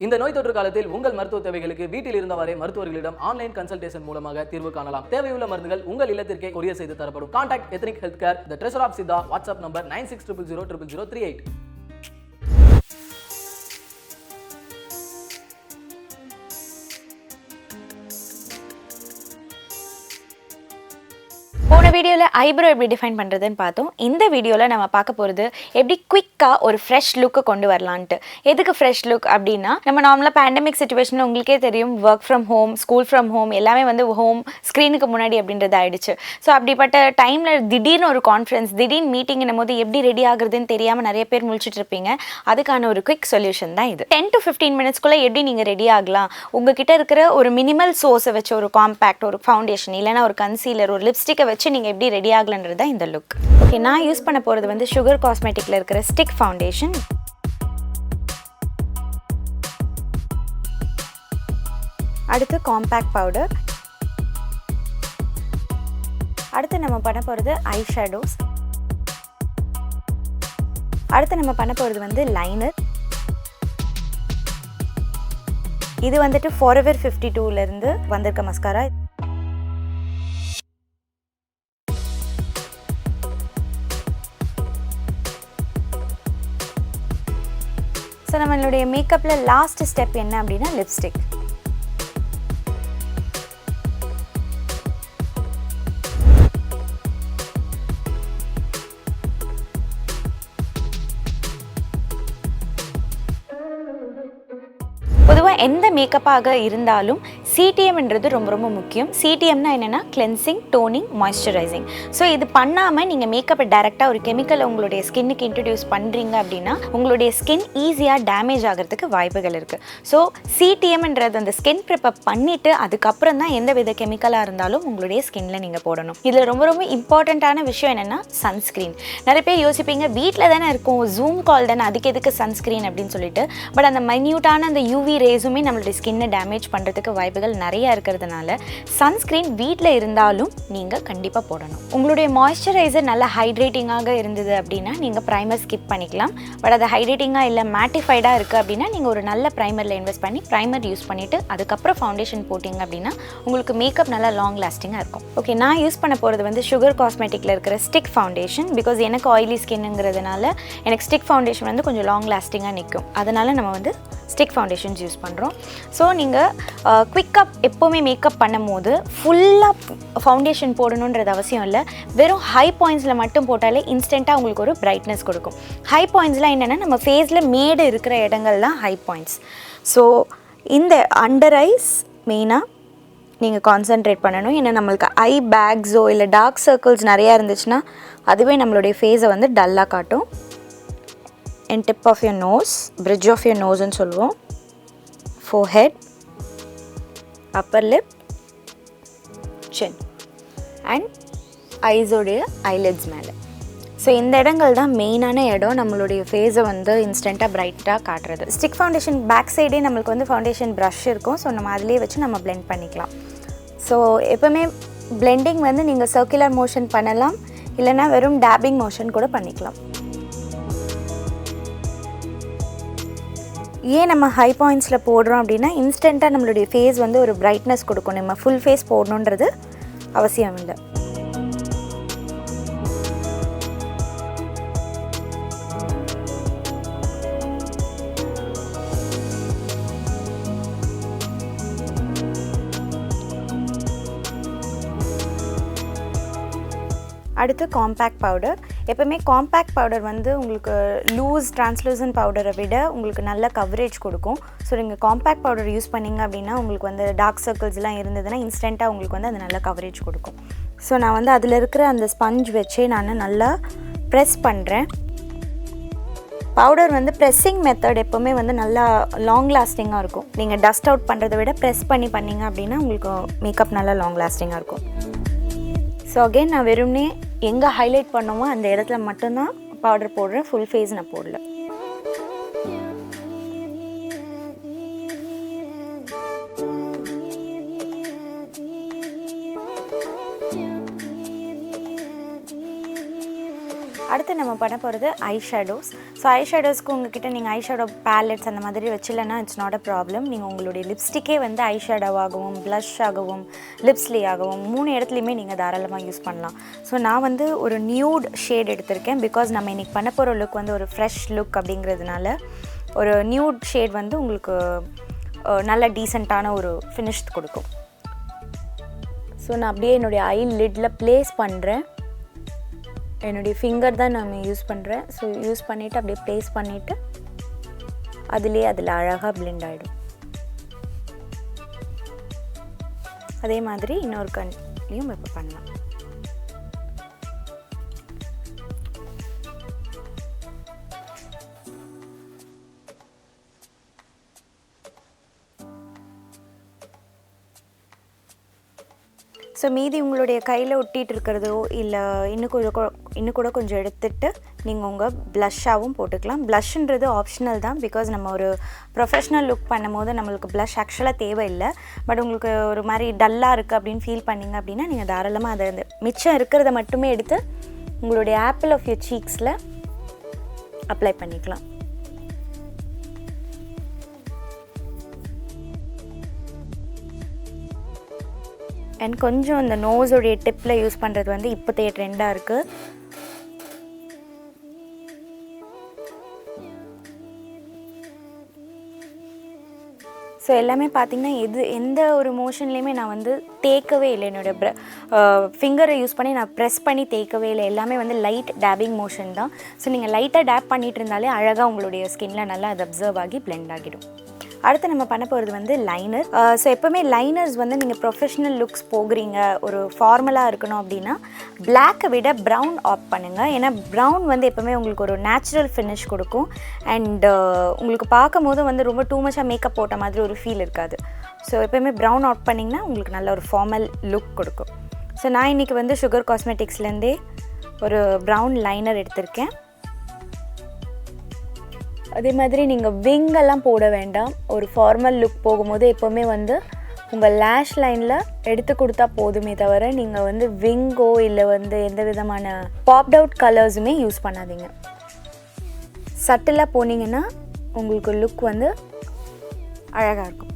இந்த நோய் தொற்று காலத்தில் உங்கள் மருத்துவ தேவைகளுக்கு வீட்டில் இருந்தவரை மருத்துவர்களிடம் ஆன்லைன் கன்சல்டேஷன் மூலமாக தீர்வு காணலாம். தேவையுள்ள மருந்துகள் உங்கள் இல்லத்திற்கே கொரியர் செய்து தரப்படும். Contact ethnic health care, the treasure of Siddha. WhatsApp number 9600000038. போன வீடியோவில் ஐப்ரோ எப்படி டிஃபைன் பண்ணுறதுன்னு பார்த்தோம். இந்த வீடியோவில் நம்ம பார்க்க போகிறது எப்படி குயிக்காக ஒரு ஃப்ரெஷ் லுக்கை கொண்டு வரலான்ட்டு. எதுக்கு ஃப்ரெஷ் லுக் அப்படின்னா, நம்ம நார்மலாக பேண்டமிக் சுச்சுவேஷனில் உங்களுக்கே தெரியும், work from home, school from home எல்லாமே வந்து ஹோம் ஸ்க்ரீனுக்கு முன்னாடி அப்படின்றது ஆயிடுச்சு. ஸோ அப்படிப்பட்ட டைமில் திடீர்னு ஒரு கான்ஃபரன்ஸ், திடீர்னு மீட்டிங்கும் போது எப்படி ரெடி ஆகுறதுன்னு தெரியாமல் நிறைய பேர் முழிச்சிட்டு இருப்பீங்க. அதுக்கான ஒரு குயிக் சொல்யூஷன் தான் இது. 10 to 15 மினிட்ஸ்க்குள்ளே எப்படி நீங்கள் ரெடி ஆகலாம், உங்ககிட்ட இருக்கிற ஒரு மினிமல் சோர்ஸை வச்சு, ஒரு காம்பேக்ட், ஒரு ஃபவுண்டேஷன், இல்லைனா ஒரு கன்சீலர், ஒரு லிப்ஸ்டிக்கை வச்சு நீங்கள் எப்படி ரெடி ஆகலன்றது தான் இந்த லுக். ஓகே, நான் யூஸ் பண்ண போகிறது வந்து சுகர் காஸ்மெட்டிக்கில் இருக்கிற ஸ்டிக் ஃபவுண்டேஷன். அடுத்து காம்பேக்ட் பவுடர். அடுத்து நம்ம பண்ண போகிறது ஐ ஷேடோஸ். அடுத்து நம்ம பண்ண போகிறது வந்து லைனர். இது வந்துட்டு ஃபாரெவர் 52லேருந்து வந்திருக்க மஸ்காரா. ஸோ நம்மளுடைய மேக்கப்பில் லாஸ்ட் ஸ்டெப் என்ன அப்படின்னா லிப்ஸ்டிக். பொதுவாக எந்த மேக்கப்பாக இருந்தாலும் சிடிஎம்ன்றது ரொம்ப ரொம்ப முக்கியம். சிடிஎம்னா என்னென்னா கிளென்சிங், டோனிங், மாய்ஸ்சரைசிங். ஸோ இது பண்ணாமல் நீங்கள் மேக்கப்பை டைரெக்டாக ஒரு கெமிக்கலை உங்களுடைய ஸ்கின்னுக்கு இன்ட்ரடியூஸ் பண்ணுறீங்க அப்படின்னா உங்களுடைய ஸ்கின் ஈஸியாக டேமேஜ் ஆகிறதுக்கு வாய்ப்புகள் இருக்குது. ஸோ சிடிஎம்ன்றது அந்த ஸ்கின் ப்ரிப்பை பண்ணிவிட்டு அதுக்கப்புறம் தான் எந்த வித கெமிக்கலாக இருந்தாலும் உங்களுடைய ஸ்கின்னில் நீங்கள் போடணும். இதில் ரொம்ப ரொம்ப இம்பார்ட்டண்ட்டான விஷயம் என்னென்னா சன்ஸ்க்ரீன். நிறைய பேர் யோசிப்பீங்க, வீட்டில் தானே இருக்கும், ஜூம் கால் தானே, அதுக்கு எதுக்கு சன்ஸ்க்ரீன் அப்படின்னு சொல்லிட்டு. பட் அந்த மைன்யூட்டான அந்த யூவி ரேஸுமே நம்மளுடைய ஸ்கின்னை டேமேஜ் பண்ணுறதுக்கு வாய்ப்புகள் நிறையா இருக்கிறதுனால சன்ஸ்க்ரீன் வீட்டில் இருந்தாலும் நீங்கள் கண்டிப்பாக போடணும். உங்களுடைய மாய்ஸ்சரைசர் நல்ல ஹைட்ரேட்டிங்காக இருந்தது அப்படின்னா நீங்கள் ப்ரைமர் ஸ்கிப் பண்ணிக்கலாம். பட் அது ஹைட்ரேட்டிங்காக இல்லை மேட்டிஃபைடாக இருக்குது அப்படின்னா நீங்கள் ஒரு நல்ல ப்ரைமரில் இன்வெஸ்ட் பண்ணி ப்ரைமர் யூஸ் பண்ணிவிட்டு அதுக்கப்புறம் ஃபவுண்டேஷன் போட்டிங்க அப்படின்னா உங்களுக்கு மேக்கப் நல்லா லாங் லாஸ்டிங்காக இருக்கும். ஓகே, நான் யூஸ் பண்ண போகிறது வந்து சுகர் காஸ்மெட்டிக்கில் இருக்கிற ஸ்டிக் ஃபவுண்டேஷன். பிகாஸ் எனக்கு ஆயிலி ஸ்கின்னுங்கிறதுனால எனக்கு ஸ்டிக் ஃபவுண்டேஷன் வந்து கொஞ்சம் லாங் லாஸ்டிங்காக நிற்கும். அதனால் நம்ம வந்து ஸ்டிக் ஃபவுண்டேஷன்ஸ் யூஸ் பண்ணுறோம். ஸோ நீங்கள் குவிக்காக எப்போவுமே மேக்கப் பண்ணும் போது ஃபுல்லாக ஃபவுண்டேஷன் போடணுன்றது அவசியம் இல்லை. வெறும் ஹை பாயிண்ட்ஸில் மட்டும் போட்டாலே இன்ஸ்டண்ட்டாக உங்களுக்கு ஒரு பிரைட்னஸ் கொடுக்கும். ஹை பாயிண்ட்ஸ்லாம் என்னென்னா நம்ம ஃபேஸில் மேடு இருக்கிற இடங்கள் தான் ஹை பாயிண்ட்ஸ். ஸோ இந்த அண்டர் ஐஸ் மெயினாக நீங்கள் கான்சன்ட்ரேட் பண்ணணும். ஏன்னா நம்மளுக்கு ஐ பேக்ஸோ இல்லை டார்க் சர்க்கிள்ஸ் நிறையா இருந்துச்சுன்னா அதுவே நம்மளுடைய ஃபேஸை வந்து டல்லாக காட்டும். and tip of your nose, bridge of your nose ன்னு சொல்லுவோம், forehead, upper lip, chin and eyes உடைய eyelids மேலே. ஸோ இந்த இடங்கள் தான் மெயினான இடம் நம்மளுடைய ஃபேஸை வந்து இன்ஸ்டண்ட்டாக பிரைட்டாக காட்டுறது. ஸ்டிக் ஃபவுண்டேஷன் பேக் சைடே நம்மளுக்கு வந்து ஃபவுண்டேஷன் ப்ரஷ் இருக்கும். ஸோ நம்ம அதிலே வச்சு நம்ம பிளெண்ட் பண்ணிக்கலாம். ஸோ எப்போவுமே பிளெண்டிங் வந்து நீங்கள் சர்க்குலர் மோஷன் பண்ணலாம், இல்லைனா வெறும் டேப்பிங் மோஷன் கூட பண்ணிக்கலாம். ஏன் நம்ம ஹை பாயிண்ட்ஸில் போடுறோம் அப்படின்னா இன்ஸ்டண்ட்டாக நம்மளுடைய ஃபேஸ் வந்து ஒரு பிரைட்னஸ் கொடுக்கும். நம்ம ஃபுல் ஃபேஸ் போடணுன்றது அவசியம் இல்லை. அடுத்து காம்பேக்ட் பவுடர். எப்போவுமே காம்பேக்ட் பவுடர் வந்து உங்களுக்கு லூஸ் டிரான்ஸ்லூசன்ட் பவுடரை விட உங்களுக்கு நல்ல கவரேஜ் கொடுக்கும். ஸோ நீங்கள் காம்பேக்ட் பவுடர் யூஸ் பண்ணிங்க அப்படின்னா உங்களுக்கு வந்து டார்க் சர்க்கிள்ஸ்லாம் இருந்ததுன்னா இன்ஸ்டண்ட்டாக உங்களுக்கு வந்து அது நல்ல கவரேஜ் கொடுக்கும். ஸோ நான் வந்து அதில் இருக்கிற அந்த ஸ்பஞ்ச் வச்சே நான் நல்லா ப்ரெஸ் பண்ணுறேன். பவுடர் வந்து ப்ரெஸ்ஸிங் மெத்தட் எப்போவுமே வந்து நல்லா லாங் லாஸ்டிங்காக இருக்கும். நீங்கள் டஸ்ட் அவுட் பண்ணுறதை விட ப்ரெஸ் பண்ணிங்க அப்படின்னா உங்களுக்கு மேக்கப் நல்லா லாங் லாஸ்டிங்காக இருக்கும். ஸோ அகெயின் நான் வெறும்னே எங்கே ஹைலைட் பண்ணோமோ அந்த இடத்துல மட்டும்தான் பவுடர் போடுறேன். ஃபுல் ஃபேஸ் நான் போடல. அடுத்து நம்ம பண்ண போகிறது ஐ ஷேடோஸ். ஸோ ஐ ஷேடோஸ்க்கு உங்ககிட்ட நீங்கள் ஐ ஷேடோ பேலட்ஸ் அந்த மாதிரி வச்சில்லைன்னா இட்ஸ் நாட் அ ப்ராப்ளம். நீங்கள் உங்களுடைய லிப்ஸ்டிக்கே வந்து ஐ ஷேடோவாகவும் ப்ளஷ் ஆகவும் லிப்ஸ்லி ஆகவும் 3 இடத்துலையுமே நீங்கள் தாராளமாக யூஸ் பண்ணலாம். ஸோ நான் வந்து ஒரு நியூட் ஷேட் எடுத்திருக்கேன். பிகாஸ் நம்ம இன்றைக்கி பண்ண போகிற லுக் வந்து ஒரு ஃப்ரெஷ் லுக் அப்படிங்கிறதுனால ஒரு நியூட் ஷேட் வந்து உங்களுக்கு நல்ல டீசெண்டான ஒரு ஃபினிஷ் கொடுக்கும். ஸோ நான் அப்படியே என்னுடைய ஐ லிட்டில் ப்ளேஸ் பண்ணுறேன். என்னுடைய ஃபிங்கர் தான் நான் யூஸ் பண்ணுறேன். ஸோ யூஸ் பண்ணிவிட்டு அப்படியே ப்ளேஸ் பண்ணிவிட்டு அதில் அழகாக பிளெண்ட் ஆகிடும். அதே மாதிரி இன்னொரு கண்லையும் இப்போ பண்ணலாம். ஸோ மீதி உங்களுடைய கையில் ஒட்டிகிட்டு இருக்கிறதோ இல்லை இன்னும் கூட கொஞ்சம் எடுத்துகிட்டு நீங்கள் உங்கள் ப்ளஷ்ஷாகவும் போட்டுக்கலாம். ப்ளஷ்ன்றது ஆப்ஷனல் தான். பிகாஸ் நம்ம ஒரு ப்ரொஃபஷ்னல் லுக் பண்ணும் போது நம்மளுக்கு ப்ளஷ் ஆக்சுவலாக தேவையில்லை. பட் உங்களுக்கு ஒரு மாதிரி டல்லாக இருக்குது அப்படின்னு ஃபீல் பண்ணிங்க அப்படின்னா நீங்கள் தாராளமாக அதை மிச்சம் இருக்கிறத மட்டுமே எடுத்து உங்களுடைய ஆப்பிள் ஆஃப் யூர் சீக்ஸில் அப்ளை பண்ணிக்கலாம். அண்ட் கொஞ்சம் இந்த நோஸோடைய டிப்பில் யூஸ் பண்ணுறது வந்து இப்போதைய ட்ரெண்டாக இருக்குது. ஸோ எல்லாமே பார்த்திங்கன்னா எந்த ஒரு மோஷன்லேயுமே நான் வந்து தேய்க்கவே இல்லை. என்னோடய ஃபிங்கரை யூஸ் பண்ணி நான் ப்ரெஸ் பண்ணி தேய்க்கவே இல்லை. எல்லாமே வந்து லைட் டேப்பிங் மோஷன் தான். ஸோ நீங்கள் லைட்டாக டேப் பண்ணிகிட்டு இருந்தாலே அழகாக உங்களுடைய ஸ்கின்னில் நல்லா அது அப்சர்வ் ஆகி பிளெண்ட் ஆகிடும். அடுத்து நம்ம பண்ண போகிறது வந்து லைனர். ஸோ எப்போவுமே லைனர்ஸ் வந்து நீங்கள் ப்ரொஃபஷ்னல் லுக்ஸ் போகிறீங்க, ஒரு ஃபார்மலாக இருக்கணும் அப்படின்னா பிளாக்கை விட ப்ரௌன் ஆப்ட் பண்ணுங்கள். ஏன்னா ப்ரௌன் வந்து எப்போவுமே உங்களுக்கு ஒரு நேச்சுரல் ஃபினிஷ் கொடுக்கும். அண்ட் உங்களுக்கு பார்க்கும் போது வந்து ரொம்ப டூ மச்சாக மேக்கப் போட்ட மாதிரி ஒரு ஃபீல் இருக்காது. ஸோ எப்போயுமே ப்ரௌன் ஆப்ட் பண்ணிங்கன்னா உங்களுக்கு நல்ல ஒரு ஃபார்மல் லுக் கொடுக்கும். ஸோ நான் இன்றைக்கி வந்து சுகர் காஸ்மெட்டிக்ஸ்லேருந்தே ஒரு ப்ரௌன் லைனர் எடுத்திருக்கேன். அதே மாதிரி நீங்கள் விங்கெல்லாம் போட வேண்டாம். ஒரு ஃபார்மல் லுக் போகும்போது எப்போவுமே வந்து உங்கள் லேஷ் லைனில் எடுத்து கொடுத்தா போதுமே தவிர நீங்கள் வந்து விங்கோ இல்லை வந்து எந்த விதமான பாப்ட் அவுட் கலர்ஸுமே யூஸ் பண்ணாதீங்க. சட்டிலாக போனீங்கன்னா உங்களுக்கு லுக் வந்து அழகாக இருக்கும்.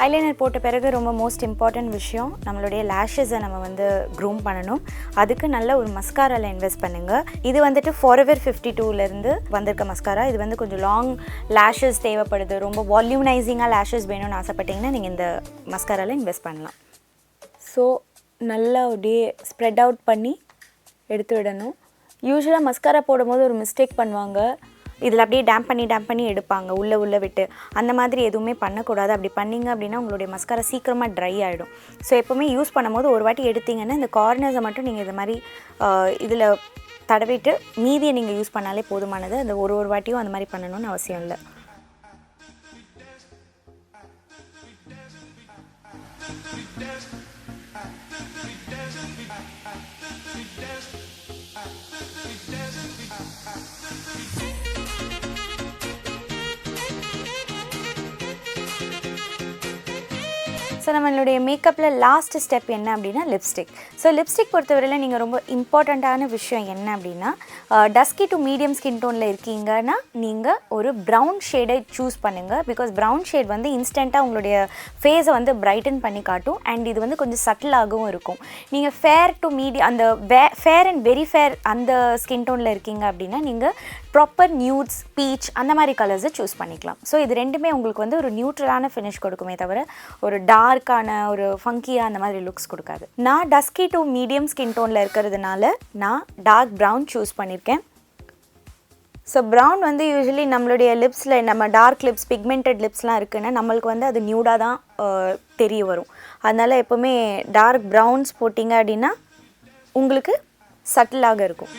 ஐலைனர் போட்ட பிறகு ரொம்ப மோஸ்ட் இம்பார்ட்டன்ட் விஷயம் நம்மளுடைய லேஷஸை நம்ம வந்து க்ரூம் பண்ணணும். அதுக்கு நல்ல ஒரு மஸ்காராவில் இன்வெஸ்ட் பண்ணுங்கள். இது வந்துட்டு ஃபாரெவர் 52லேருந்து வந்திருக்க மஸ்காரா. இது வந்து கொஞ்சம் லாங் லேஷஸ் தேவைப்படுது, ரொம்ப வால்யூமைசிங்காக லேஷஸ் வேணும்னு ஆசைப்பட்டிங்கன்னா நீங்கள் இந்த மஸ்காராவில் இன்வெஸ்ட் பண்ணலாம். ஸோ நல்லா அப்படியே ஸ்ப்ரெட் அவுட் பண்ணி எடுத்து விடணும். யூஸ்வலாக மஸ்காரா போடும்போது ஒரு மிஸ்டேக் பண்ணுவாங்க. இதில் அப்படியே டேம்ப் பண்ணி எடுப்பாங்க உள்ளே விட்டு. அந்த மாதிரி எதுவுமே பண்ணக்கூடாது. அப்படி பண்ணிங்க அப்படின்னா உங்களுடைய மஸ்காரா சீக்கிரமாக ட்ரை ஆகிடும். ஸோ எப்போவுமே யூஸ் பண்ணும்போது ஒரு வாட்டி எடுத்திங்கன்னா இந்த கார்னர்ஸை மட்டும் நீங்கள் இது மாதிரி இதில் தடவிட்டு மீதியை நீங்கள் யூஸ் பண்ணாலே போதுமானது. அந்த ஒரு வாட்டியும் அந்த மாதிரி பண்ணணும்னு அவசியம் இல்லை. ஸோ நம்மளுடைய மேக்கப்பில் லாஸ்ட் ஸ்டெப் என்ன அப்படின்னா லிப்ஸ்டிக். ஸோ லிப்ஸ்டிக் பொறுத்தவரையில் நீங்கள் ரொம்ப இம்பார்ட்டண்ட்டான விஷயம் என்ன அப்படின்னா டஸ்கி டு மீடியம் ஸ்கின் டோனில் இருக்கீங்கன்னா நீங்கள் ஒரு ப்ரௌன் ஷேடை சூஸ் பண்ணுங்கள். பிகாஸ் ப்ரௌன் ஷேட் வந்து இன்ஸ்டண்ட்டாக உங்களுடைய ஃபேஸை வந்து பிரைட்டன் பண்ணி காட்டும். அண்ட் இது வந்து கொஞ்சம் சட்டிலாகவும் இருக்கும். நீங்கள் ஃபேர் டு மீடியம் அந்த ஃபேர் அண்ட் வெரி ஃபேர் அந்த ஸ்கின் டோனில் இருக்கீங்க அப்படின்னா நீங்கள் ப்ராப்பர் நியூட்ஸ், பீச் அந்த மாதிரி கலர்ஸை சூஸ் பண்ணிக்கலாம். ஸோ இது ரெண்டுமே உங்களுக்கு வந்து ஒரு நியூட்ரலான ஃபினிஷ் கொடுக்குமே தவிர ஒரு டார்க்கான ஒரு ஃபங்கியாக அந்த மாதிரி லுக்ஸ் கொடுக்காது. நான் டஸ்கி டு மீடியம் ஸ்கின் டோனில் இருக்கிறதுனால நான் டார்க் ப்ரௌன் சூஸ் பண்ணியிருக்கேன். ஸோ ப்ரௌன் வந்து யூஸ்வலி நம்மளுடைய லிப்ஸில் நம்ம டார்க் லிப்ஸ், பிக்மெண்டட் லிப்ஸ்லாம் இருக்குன்னா நம்மளுக்கு வந்து அது நியூடாக தான் தெரிய வரும். அதனால் எப்போவுமே டார்க் ப்ரௌன்ஸ் போட்டிங்க அப்படின்னா உங்களுக்கு சட்டிலாக இருக்கும்.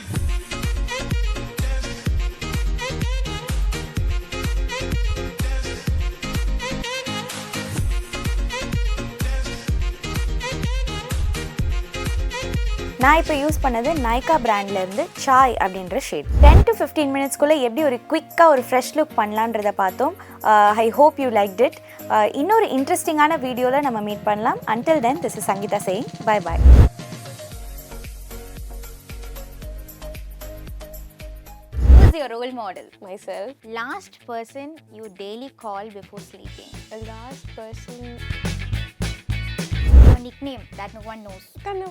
நான் இப்போ யூஸ் பண்ணது நைகா பிராண்ட்லேருந்து சாய் அப்படின்ற ஷேட். 10 to 15 மினிட்ஸ்க்குள்ளே எப்படி ஒரு குவிக்காக ஒரு ஃப்ரெஷ் லுக் பண்ணலான்றதை பார்த்தோம். I hope you liked it. இன்னொரு இன்ட்ரெஸ்டிங்கான வீடியோவில் நம்ம மீட் பண்ணலாம். Until then, this is Sangeetha saying bye bye. Your role model? Myself. Last person you daily call before sleeping? The last person. Your nickname that no one knows? Kanu.